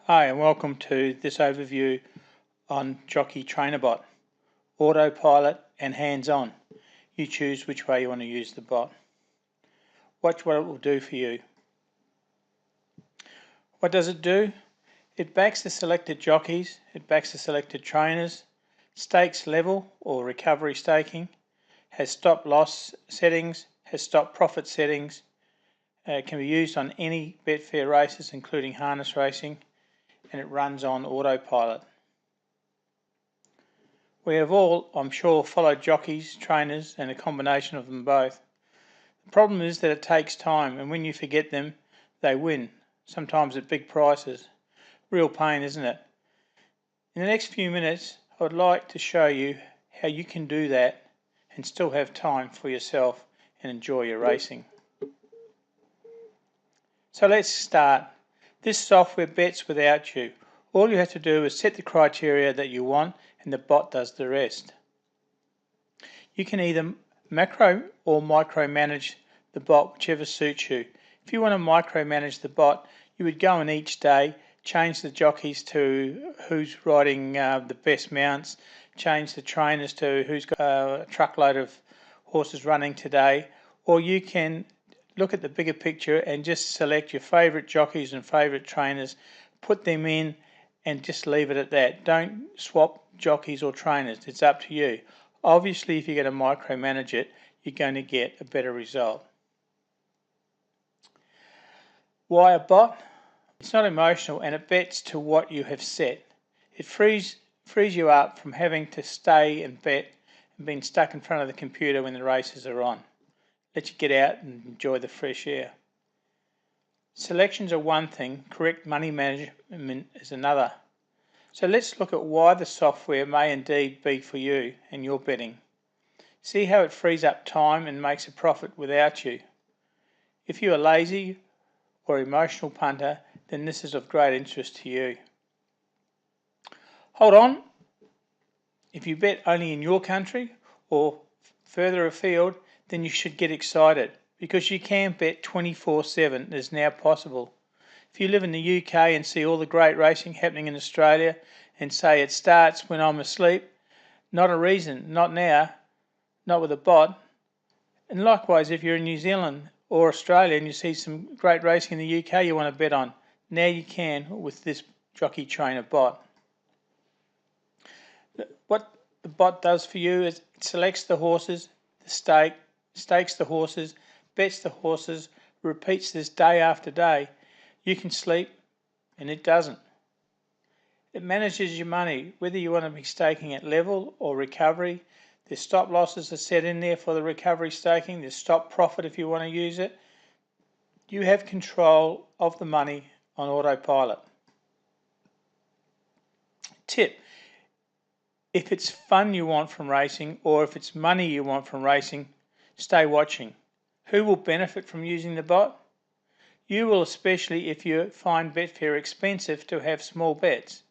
Hi and welcome to this overview on Jockey Trainer Bot, autopilot and hands-on. You choose which way you want to use the bot. Watch what it will do for you. What does it do? It backs the selected jockeys, it backs the selected trainers, stakes level or recovery staking, has stop loss settings, has stop profit settings, can be used on any Betfair races including harness racing, and it runs on autopilot. We have all, I'm sure, followed jockeys, trainers, and a combination of them both. The problem is that it takes time, and when you forget them, they win, sometimes at big prices. Real pain, isn't it? In the next few minutes, I would like to show you how you can do that and still have time for yourself and enjoy your racing. So let's start. This software bets without you. All you have to do is set the criteria that you want and the bot does the rest. You can either macro or micro manage the bot, whichever suits you. If you want to micro manage the bot, you would go in each day, change the jockeys to who's riding the best mounts, change the trainers to who's got a truckload of horses running today, or you can look at the bigger picture and just select your favourite jockeys and favourite trainers, put them in and just leave it at that. Don't swap jockeys or trainers, it's up to you. Obviously if you're going to micromanage it, you're going to get a better result. Why a bot? It's not emotional and it bets to what you have set. It frees you up from having to stay and bet and being stuck in front of the computer when the races are on. Let you get out and enjoy the fresh air. Selections are one thing, correct money management is another. So let's look at why the software may indeed be for you and your betting. See how it frees up time and makes a profit without you. If you are lazy or emotional punter, then this is of great interest to you. Hold on. If you bet only in your country or further afield, then you should get excited because you can bet 24/7. It is now possible. If you live in the UK and see all the great racing happening in Australia and say it starts when I'm asleep, not a reason, not now, not with a bot. And likewise, if you're in New Zealand or Australia and you see some great racing in the UK you want to bet on, now you can with this Jockey Trainer Bot. What the bot does for you is it selects the horses, the stakes the horses, bets the horses, repeats this day after day. You can sleep and it doesn't. It manages your money, whether you want to be staking at level or recovery. There's stop losses are set in there for the recovery staking. There's stop profit if you want to use it. You have control of the money on autopilot. Tip: if it's fun you want from racing or if it's money you want from racing, stay watching. Who will benefit from using the bot? You will, especially if you find Betfair expensive to have small bets.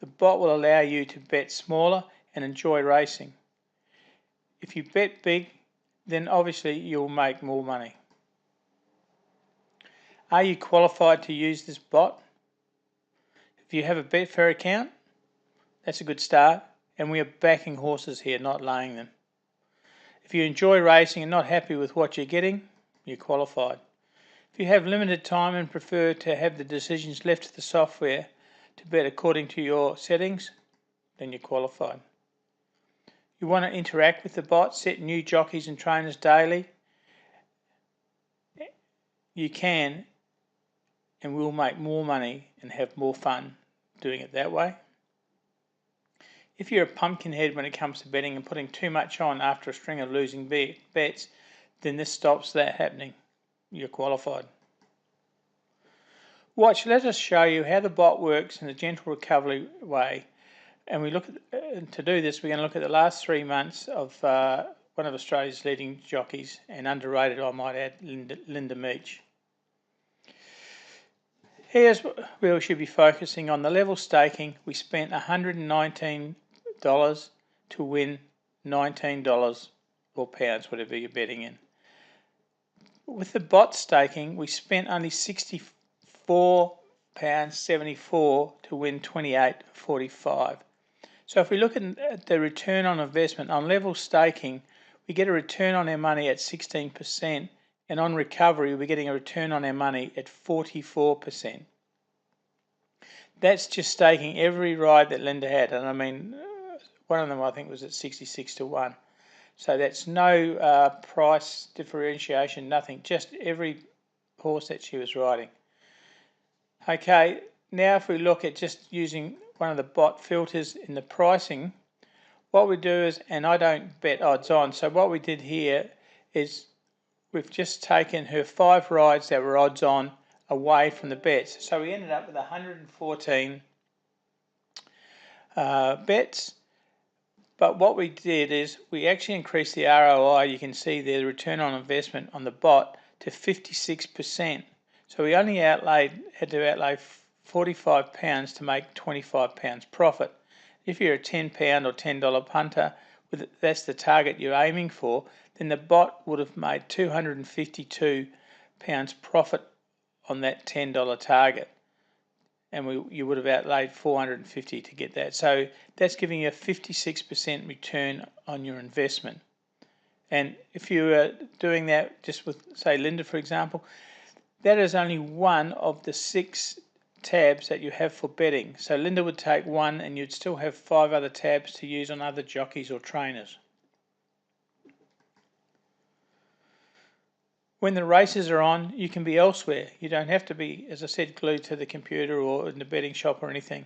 The bot will allow you to bet smaller and enjoy racing. If you bet big, then obviously you'll make more money. Are you qualified to use this bot? If you have a Betfair account, that's a good start, and we are backing horses here, not laying them. If you enjoy racing and not happy with what you're getting, you're qualified. If you have limited time and prefer to have the decisions left to the software to bet according to your settings, then you're qualified. You want to interact with the bot, set new jockeys and trainers daily, you can and will make more money and have more fun doing it that way. If you're a pumpkinhead when it comes to betting and putting too much on after a string of losing bets, then this stops that happening. You're qualified. Watch, let us show you how the bot works in a gentle recovery way. And we look at, to do this, we're going to look at the last 3 months of one of Australia's leading jockeys, and underrated, I might add, Linda Meech. Here's where we should be focusing on the level staking. We spent $119 to win $19 or pounds, whatever you're betting in. With the bot staking, we spent only $64 £74 to win 28.45. So if we look at the return on investment on level staking, we get a return on our money at 16%, and on recovery we're getting a return on our money at 44%. That's just staking every ride that Linda had, and I mean one of them I think was at 66 to 1. So that's no price differentiation, nothing, just every horse that she was riding. Okay, now if we look at just using one of the bot filters in the pricing, what we do is, and I don't bet odds on, so what we did here is we've just taken her 5 rides that were odds on away from the bets. So we ended up with 114 bets. But what we did is we actually increased the ROI, you can see there, the return on investment on the bot, to 56%. So we only had to outlay £45 to make £25 profit. If you're a £10 or $10 punter, that's the target you're aiming for, then the bot would have made £252 profit on that $10 target. And you would have outlaid $450 to get that. So that's giving you a 56% return on your investment. And if you were doing that just with, say, Linda, for example, that is only one of the 6 tabs that you have for betting. So Linda would take one and you'd still have 5 other tabs to use on other jockeys or trainers. When the races are on, you can be elsewhere. You don't have to be, as I said, glued to the computer or in the betting shop or anything.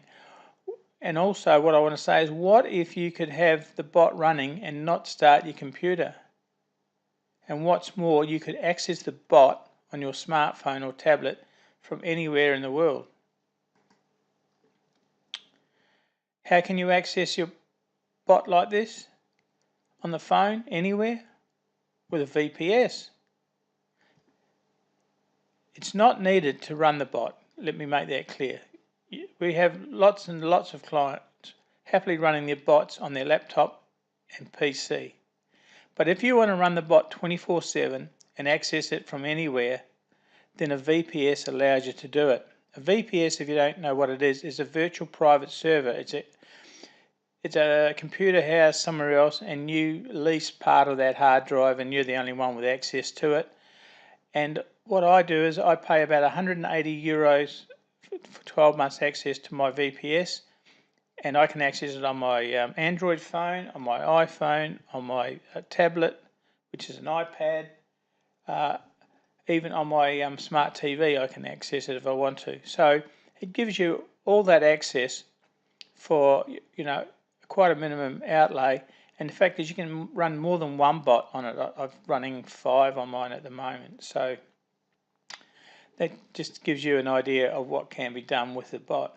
And also what I want to say is, what if you could have the bot running and not start your computer? And what's more, you could access the bot on your smartphone or tablet from anywhere in the world. How can you access your bot like this? On the phone, anywhere? With a VPS. It's not needed to run the bot, let me make that clear. We have lots and lots of clients happily running their bots on their laptop and PC. But if you want to run the bot 24/7 and access it from anywhere, then a VPS allows you to do it. A VPS, if you don't know what it is a virtual private server. It's a computer housed somewhere else, and you lease part of that hard drive and you're the only one with access to it. And what I do is I pay about €180 for 12 months access to my VPS, and I can access it on my Android phone, on my iPhone, on my tablet, which is an iPad, even on my smart TV I can access it if I want to. So it gives you all that access for, quite a minimum outlay. And the fact is you can run more than one bot on it. I'm running 5 on mine at the moment. So that just gives you an idea of what can be done with the bot.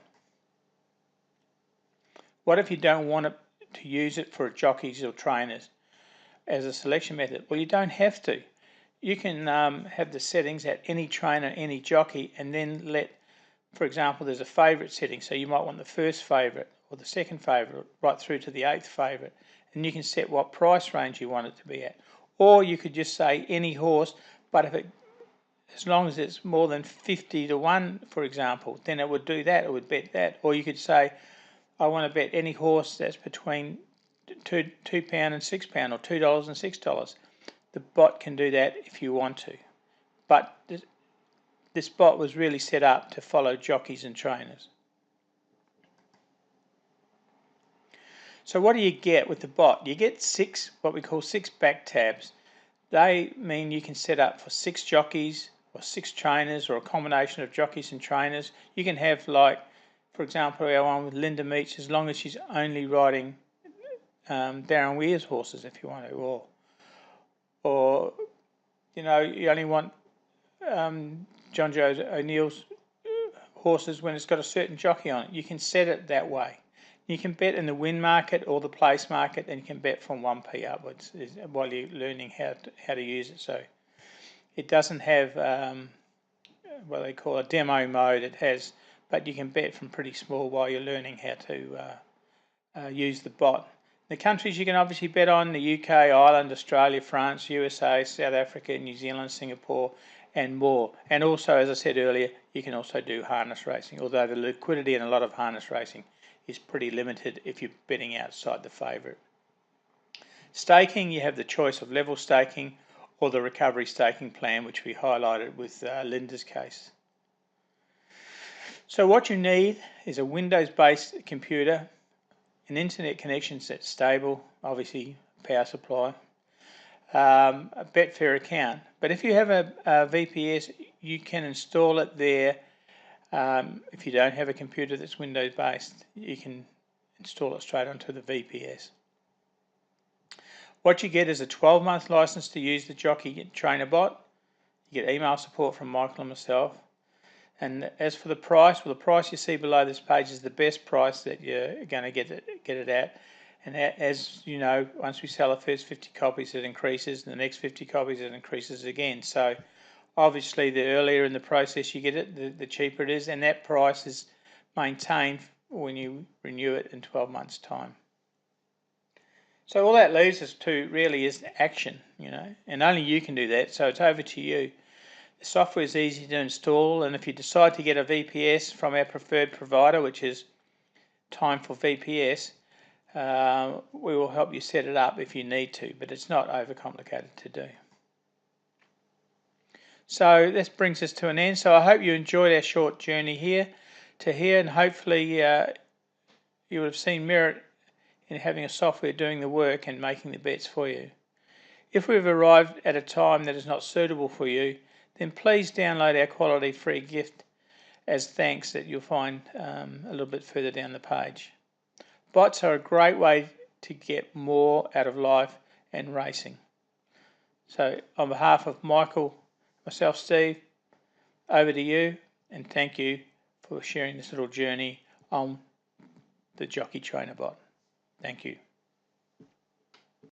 What if you don't want to use it for jockeys or trainers as a selection method? Well, you don't have to. You can have the settings at any trainer, any jockey, and then let, for example, there's a favourite setting. So you might want the first favourite or the second favourite right through to the 8th favourite. And you can set what price range you want it to be at. Or you could just say any horse, but as long as it's more than 50 to 1, for example, then it would do that, it would bet that. Or you could say, I want to bet any horse that's between £2 and £6 or $2 and $6. The bot can do that if you want to. But this bot was really set up to follow jockeys and trainers. So what do you get with the bot? You get 6, what we call 6 back tabs. They mean you can set up for 6 jockeys or 6 trainers or a combination of jockeys and trainers. You can have, like, for example, our one with Linda Meach, as long as she's only riding Darren Weir's horses if you want to, or you only want John Joe O'Neill's horses when it's got a certain jockey on it. You can set it that way. You can bet in the win market or the place market, and you can bet from 1p upwards while you're learning how to use it. So it doesn't have what they call a demo mode. It has, but you can bet from pretty small while you're learning how to use the bot. The countries you can obviously bet on: the UK, Ireland, Australia, France, USA, South Africa, New Zealand, Singapore, and more. And also, as I said earlier, you can also do harness racing, although the liquidity in a lot of harness racing is pretty limited if you're betting outside the favourite. Staking, you have the choice of level staking or the recovery staking plan, which we highlighted with Linda's case. So what you need is a Windows-based computer, an internet connection that's stable, obviously power supply, a Betfair account. But if you have a VPS, you can install it there. If you don't have a computer that's Windows-based, you can install it straight onto the VPS. What you get is a 12-month license to use the Jockey Trainer Bot. You get email support from Michael and myself. And as for the price, well, the price you see below this page is the best price that you're going to get it at. And as you know, once we sell the first 50 copies, it increases. And the next 50 copies, it increases again. So obviously, the earlier in the process you get it, the cheaper it is. And that price is maintained when you renew it in 12 months' time. So all that leaves us to really is action, and only you can do that. So it's over to you. The software is easy to install, and if you decide to get a VPS from our preferred provider, which is Time for VPS, we will help you set it up if you need to, but it's not overcomplicated to do. So this brings us to an end. So I hope you enjoyed our short journey here to here, and hopefully you would have seen merit in having a software doing the work and making the bets for you. If we've arrived at a time that is not suitable for you, then please download our quality free gift as thanks that you'll find a little bit further down the page. Bots are a great way to get more out of life and racing. So on behalf of Michael, myself, Steve, over to you, and thank you for sharing this little journey on the Jockey Trainer Bot. Thank you.